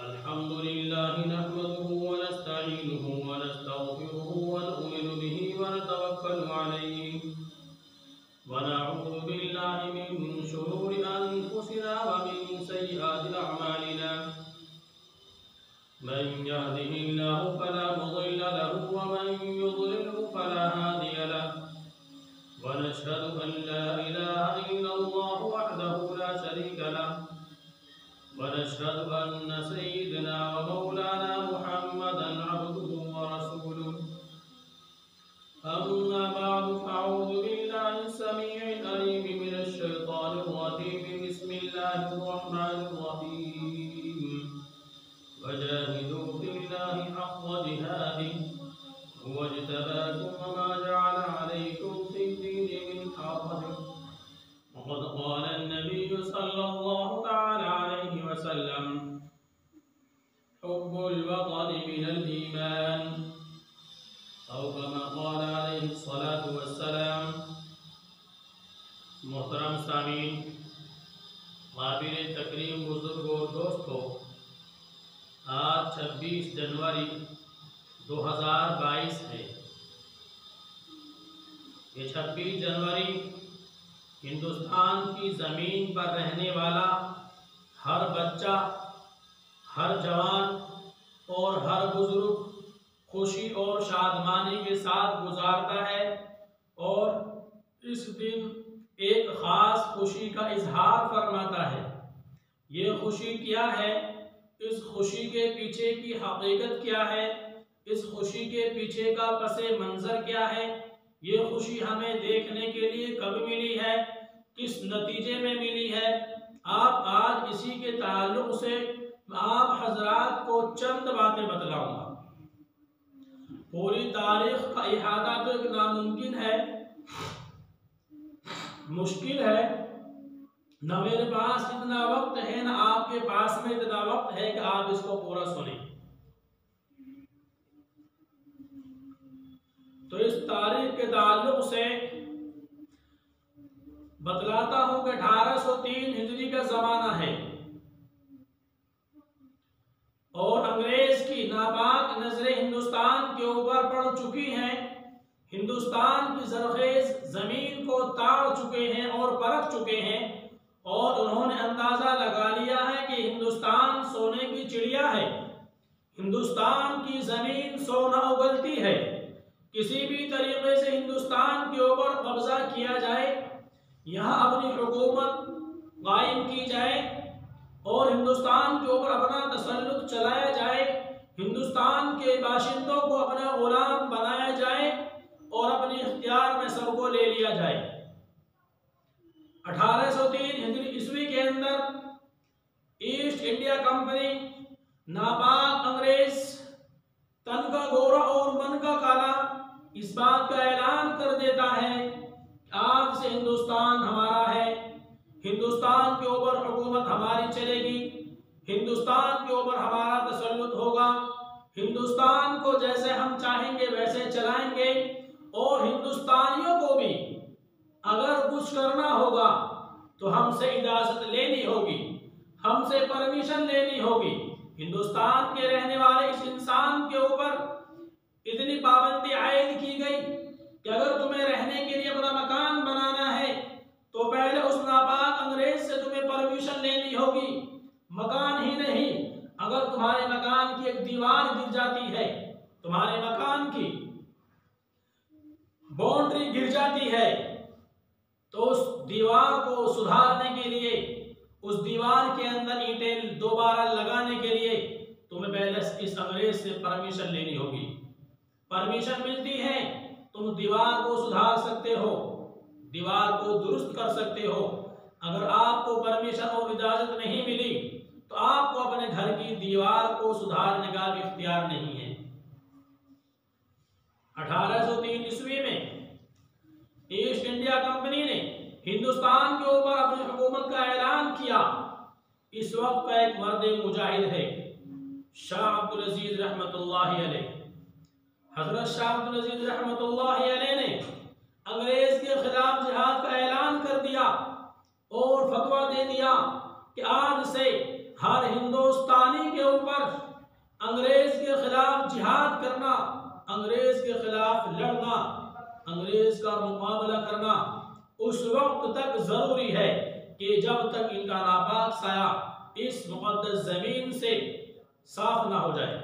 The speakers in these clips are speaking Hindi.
अल्हम्दुलिल्लाह नहमदुहु व नस्तईनुहु व नस्तगफिरुहु व नु'मिनु बिहि व नतवक्कलु अलैहि व नऊज़ु बिल्लाहि मिन शुरूरि अनफुसिना व मिन सय्यिआति अअमालिना मन यहदिहिल्लाहु फला मुदिल्ल लहु व मन युद्लिल्हु फला हादिय लहु व नशहदु अन ला इलाहा इल्लल्लाह वहदहु ला शरीका लहु व नशहदु अन्न सय्यिदना व मौलाना मुहम्मदन अब्दुहु व रसूलुहु अम्मा बअद फअऊज़ु बिल्लाहि अस्समीइल अलीम मिनश शैतानिर रजीम बिस्मिल्लाहिर रहमानिर रहीम वजाहिदू फिल्लाहि हक़्क़ जिहादिही हुव इज्तबाकुम व मा जअल अलैकुम फिद्दीनि मिन हरज वक़द क़ाल अन्नबिय्यु सल्लल्लाहु तआला अलैहि वसल्लम हुब्बुल वतनि मिनल ईमान औ कमा क़ाल अलैहि सलातु वस्सलाम। मोहतरम सामीन, काबिल तकरीम बुजुर्ग और दोस्तों, आज 26 जनवरी 2022 है। ये 26 जनवरी हिंदुस्तान की ज़मीन पर रहने वाला हर बच्चा, हर जवान और हर बुजुर्ग खुशी और शादमानी के साथ गुजारता है और इस दिन एक ख़ास खुशी का इजहार फरमाता है। ये खुशी क्या है? इस खुशी के पीछे की हकीकत क्या है? इस खुशी के पीछे का पसे मंजर क्या है? ये खुशी हमें देखने के लिए कब मिली है? किस नतीजे में मिली है? आप आज इसी के ताल्लुक से आप हजरात को चंद बातें बतलाऊंगा। पूरी तारीख का इहाता तो एक नामुमकिन है, मुश्किल है। न मेरे पास इतना वक्त है, न आपके पास में इतना वक्त है कि आप इसको पूरा सुनें। तो इस तारीख के ताल्लुक से बतलाता हूं कि 1803 हिजरी का जमाना है और अंग्रेज की नापाक नजरें हिंदुस्तान के ऊपर पड़ चुकी हैं। हिंदुस्तान की जरखेज जमीन को ताड़ चुके हैं और परख चुके हैं और उन्होंने अंदाजा लगा लिया है कि हिंदुस्तान सोने की चिड़िया है। हिंदुस्तान की जमीन सोना उगलती है। किसी भी तरीके से हिंदुस्तान के ऊपर कब्जा किया जाए, यहाँ अपनी हुकूमत कायम की जाए और हिंदुस्तान के ऊपर अपना तसल्लुत चलाया जाए, हिंदुस्तान के बाशिंदों को अपना गुलाम बनाया जाए और अपने इख्तियार में सबको ले लिया जाए। 1803 हिजरी ईस्वी के अंदर ईस्ट इंडिया कंपनी, नापाक अंग्रेज, तन का गोरा और मन का काला, इस बात का ऐलान कर देता है आज से हिंदुस्तान हमारा है, हिंदुस्तान के ऊपर हुकूमत हमारी चलेगी, हिंदुस्तान के ऊपर हमारा तसल्लुत होगा, हिंदुस्तान को जैसे हम चाहेंगे वैसे चलाएंगे और हिंदुस्तानियों को भी अगर कुछ करना होगा तो हमसे इजाजत लेनी होगी, हमसे परमिशन लेनी होगी। हिंदुस्तान के रहने वाले इस इंसान के ऊपर इतनी पाबंदी आयद की गई कि अगर तुम्हें रहने के लिए अपना मकान बनाना है तो पहले उस नापाक अंग्रेज से तुम्हें परमिशन लेनी होगी। मकान ही नहीं, अगर तुम्हारे मकान की एक दीवार गिर जाती है, तुम्हारे मकान की बाउंड्री गिर जाती है, तो उस दीवार को सुधारने के लिए, उस दीवार के अंदर ईंटें दोबारा लगाने के लिए तुम्हें पहले इस अंग्रेज से परमिशन लेनी होगी। परमिशन मिलती है, तुम दीवार को सुधार सकते हो, दीवार को दुरुस्त कर सकते हो। अगर आपको परमिशन और इजाजत नहीं मिली तो आपको अपने घर की दीवार को सुधारने का भी इख्तियार नहीं है। 1803 ईस्वी में ईस्ट इंडिया कंपनी ने हिंदुस्तान के ऊपर अपनी हुकूमत का ऐलान किया। इस वक्त का एक मर्द मुजाहिद है शाह अब्दुल अजीज रहमतुल्लाहि अलैह। हजरत शाह अब्दुल अजीज रहमतुल्लाहि अलैह ने अंग्रेज के खिलाफ जिहाद का ऐलान कर दिया और फतवा दे दिया कि आज से हर हिंदुस्तानी के ऊपर अंग्रेज के खिलाफ जिहाद करना, अंग्रेज के खिलाफ लड़ना, अंग्रेज का मुकाबला करना उस वक्त तक जरूरी है कि जब तक इनका नापाक साया इस मुक़द्दस जमीन से साफ ना हो जाए।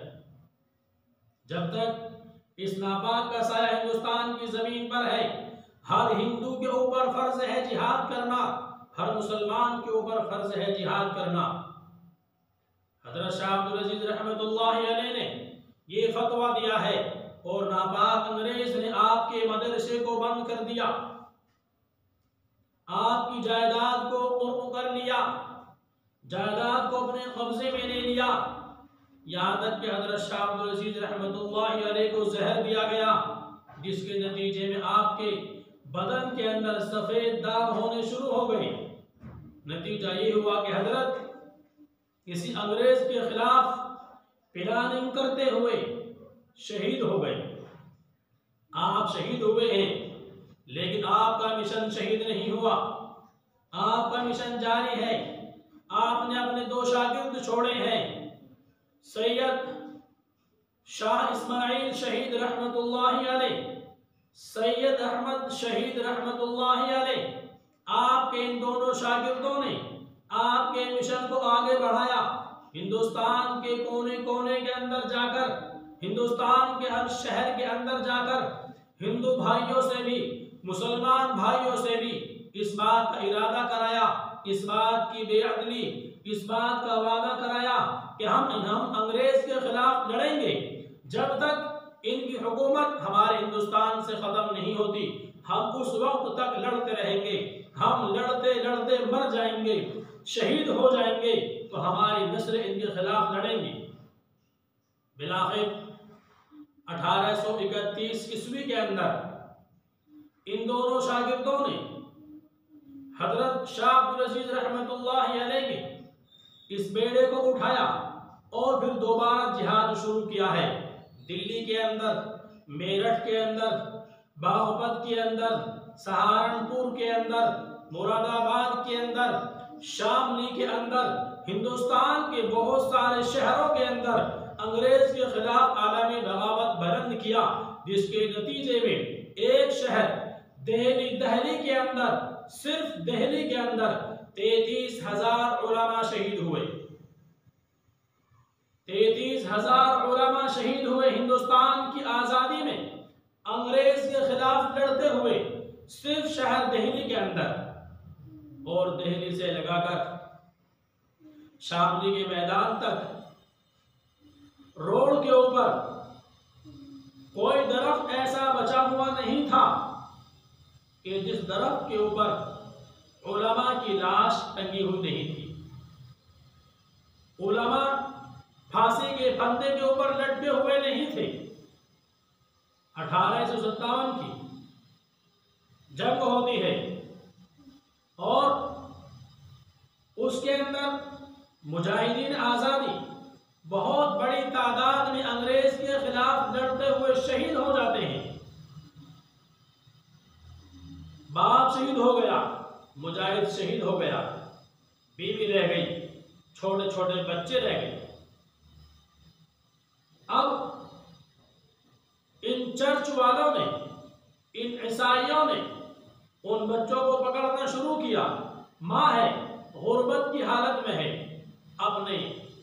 जब तक इस नापाक का साया हिंदुस्तान की जमीन पर है, हर हिंदू के ऊपर फर्ज है जिहाद करना, हर मुसलमान के ऊपर फर्ज है जिहाद करना। हजरत शाह अब्दुल अजीज रहमतुल्लाहि अलैह ने ये फतवा दिया है और नापाक अंग्रेज ने आपके मदरसे को बंद कर दिया, आपकी जायदाद को कुर्ब कर लिया, जायदाद को अपने कब्जे में ले लिया। यहाँ तक कि हजरत शाह अब्दुल अजीज रहमतुल्लाहि अलैह को जहर दिया गया, जिसके नतीजे में आपके बदन के अंदर सफेद दाग होने शुरू हो गए। नतीजा ये हुआ कि हजरत किसी अंग्रेज के खिलाफ प्लानिंग करते हुए शहीद हो गए। आप शहीद हुए हैं, लेकिन आपका मिशन शहीद नहीं हुआ, आपका मिशन जारी है। आपने अपने दो शागिर्द छोड़े हैं, सैयद शाह इस्माइल शहीद रहमतुल्लाहि अलैह, सैयद अहमद शहीद रहमतुल्लाहि अलैह। आपके इन दोनों शागिर्दों ने आपके मिशन को आगे बढ़ाया। हिंदुस्तान के कोने कोने के अंदर जाकर, हिंदुस्तान के हर शहर के अंदर जाकर हिंदू भाइयों से भी, मुसलमान भाइयों से भी इस बात का इरादा कराया, इस बात की बेअदली, इस बात का वादा कराया कि हम अंग्रेज के खिलाफ लड़ेंगे जब तक इनकी हुकूमत हमारे हिंदुस्तान से खत्म नहीं होती। हम उस वक्त तक लड़ते रहेंगे, हम लड़ते लड़ते मर जाएंगे, शहीद हो जाएंगे, तो हमारी नस्ल इनके खिलाफ लड़ेंगी। बिलाखिर 1831 ईस्वी के अंदर इन दोनों शागिर्दों ने हजरत शाह अब्दुल अजीज रहमतुल्लाहि अलैह के इस बेड़े को उठाया और फिर दोबारा जिहाद शुरू किया है। दिल्ली के अंदर, मेरठ के अंदर, बागपत के अंदर, सहारनपुर के अंदर, मुरादाबाद के अंदर, शामली के अंदर, हिंदुस्तान के बहुत सारे शहरों के अंदर अंग्रेज के खिलाफ आलमी बगावत बुलंद किया, जिसके नतीजे में एक शहर दिल्ली के अंदर, सिर्फ दिल्ली के अंदर 33,000 उलमा शहीद हुए। 33,000 उलमा शहीद हुए हिंदुस्तान की आजादी में, अंग्रेज के खिलाफ लड़ते हुए, सिर्फ शहर दिल्ली के अंदर। और दिल्ली से लगाकर शामली के मैदान तक रोड के ऊपर कोई दरख्त ऐसा बचा हुआ नहीं था कि जिस दरख्त के ऊपर उलमा की लाश टंगी हुई नहीं थी। उलमा फांसी के फंदे के ऊपर लटके हुए नहीं थे। 1857 की जंग होती है और उसके अंदर मुजाहिदीन आजादी बहुत बड़ी तादाद में अंग्रेज के खिलाफ लड़ते हुए शहीद हो जाते हैं। बाप शहीद हो गया, मुजाहिद शहीद हो गया, बीवी रह गई, छोटे छोटे बच्चे रह गए। अब इन चर्च वालों ने, इन ईसाइयों ने उन बच्चों को पकड़ना शुरू किया। माँ है, गुर्बत की हालत में है, अपने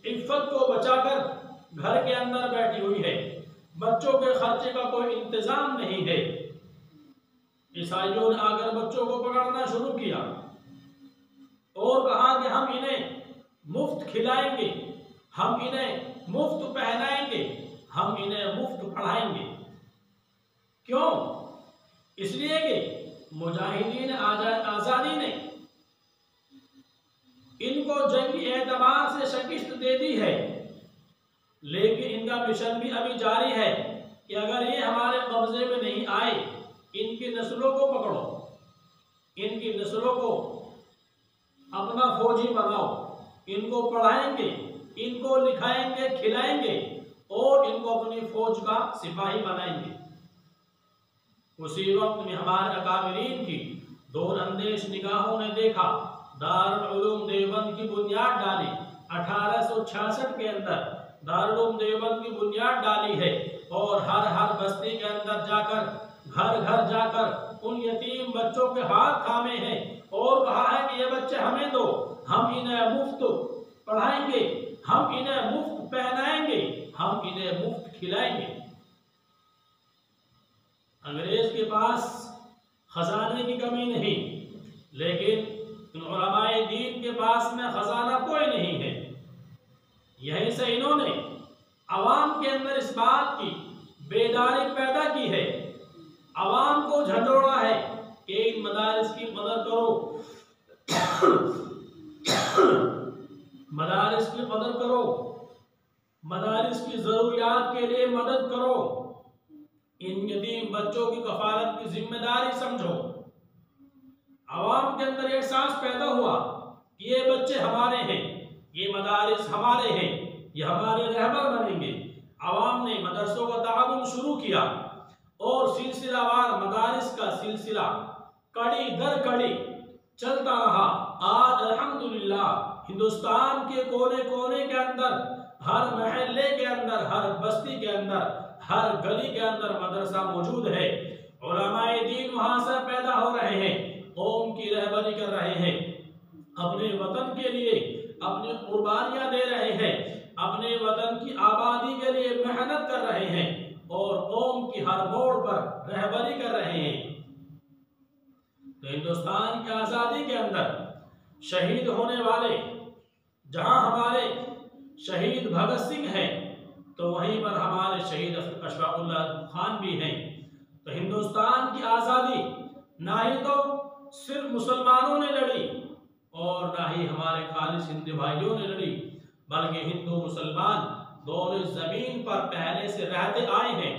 इफ्फत को बचाकर घर के अंदर बैठी हुई है, बच्चों के खर्चे का कोई इंतजाम नहीं है। ईसाइयों ने आकर बच्चों को पकड़ना शुरू किया और कहा कि हम इन्हें मुफ्त खिलाएंगे, हम इन्हें मुफ्त पहनाएंगे, हम इन्हें मुफ्त पढ़ाएंगे। क्यों? इसलिए कि मुजाहिदीन आजादी ने इनको जंगी एतबार से शिकस्त दे दी है, लेकिन इनका मिशन भी अभी जारी है कि अगर ये हमारे कब्जे में नहीं आए, इनकी नस्लों को पकड़ो, इनकी नस्लों को अपना फौजी बनाओ, इनको पढ़ाएंगे, इनको लिखाएंगे, खिलाएंगे और इनको अपनी फौज का सिपाही बनाएंगे। उसी वक्त में हमारे अकाबिरीन की दूरअंदेश निगाहों ने देखा, दारुल उलूम देवबंद की बुनियाद डाली 1866 के अंदर दारुल उलूम देवबंद की बुनियाद डाली है और हर बस्ती के अंदर जाकर घर घर जाकर उन यतीम बच्चों के हाथ थामे हैं और कहा है कि ये बच्चे हमें दो, हम इन्हें मुफ्त पढ़ाएंगे, हम इन्हें मुफ्त पहनाएंगे, हम इन्हें मुफ्त खिलाएंगे। अंग्रेज के पास खजाने की कमी नहीं, लेकिन उलमाए दीन के पास में खजाना कोई नहीं है। यहीं से इन्होंने अवाम के अंदर इस बात की बेदारी पैदा की है, अवाम को झंझोड़ा है कि इन मदारिस की मदद करो, मदारिस की मदद करो, मदारिस की जरूरियात के लिए मदद करो, इन यतीम बच्चों की कफालत की जिम्मेदारी समझो। अवाम के अंदर एहसास पैदा हुआ कि ये बच्चे हमारे हैं, ये मदारिस हमारे हैं, ये हमारे रहबर बनेंगे। अवाम ने मदरसों का ताउन शुरू किया और सिलसिलावार मदारिस का सिलसिला कड़ी दर कड़ी चलता रहा। आज अल्हम्दुलिल्लाह हिंदुस्तान के कोने कोने के अंदर, हर महल्ले के अंदर, हर बस्ती के अंदर, हर गली के अंदर मदरसा मौजूद है। उलमाए दीन वहां से पैदा हो रहे हैं, कौम की रहबरी कर रहे हैं, अपने वतन के लिए अपनी कुर्बानियां दे रहे हैं, अपने वतन की आबादी के लिए मेहनत कर रहे हैं और कौम की हर मोड़ पर रहबरी कर रहे हैं। तो हिंदुस्तान की आज़ादी के अंदर शहीद होने वाले, जहां हमारे शहीद भगत सिंह हैं तो वहीं पर हमारे शहीद अशफाक उल्लाह खान भी हैं। तो हिंदुस्तान की आज़ादी ना ही तो सिर्फ मुसलमानों ने लड़ी और ना ही हमारे खालिस हिंदू भाइयों ने लड़ी, बल्कि हिंदू मुसलमान दोनों जमीन पर पहले से रहते आए हैं।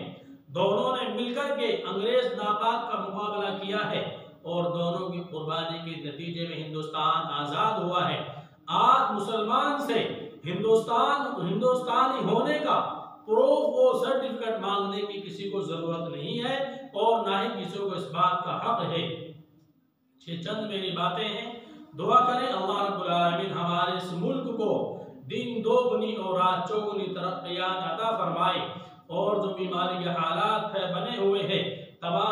दोनों ने मिलकर के अंग्रेज नापाक का मुकाबला किया है और दोनों की कुर्बानी के नतीजे में हिंदुस्तान आजाद हुआ है। आज मुसलमान से हिंदुस्तानी होने का प्रूफ और सर्टिफिकेट मांगने की किसी को जरूरत नहीं है और ना ही किसी को इस बात का हक है। ये चंद मेरी बातें हैं। दुआ करें अल्लाह रब्बुल आलमीन हमारे इस मुल्क को दिन दोगुनी और रात चौगुनी तरक्कियात अता फरमाए और जो बीमारी के हालात है बने हुए हैं तमाम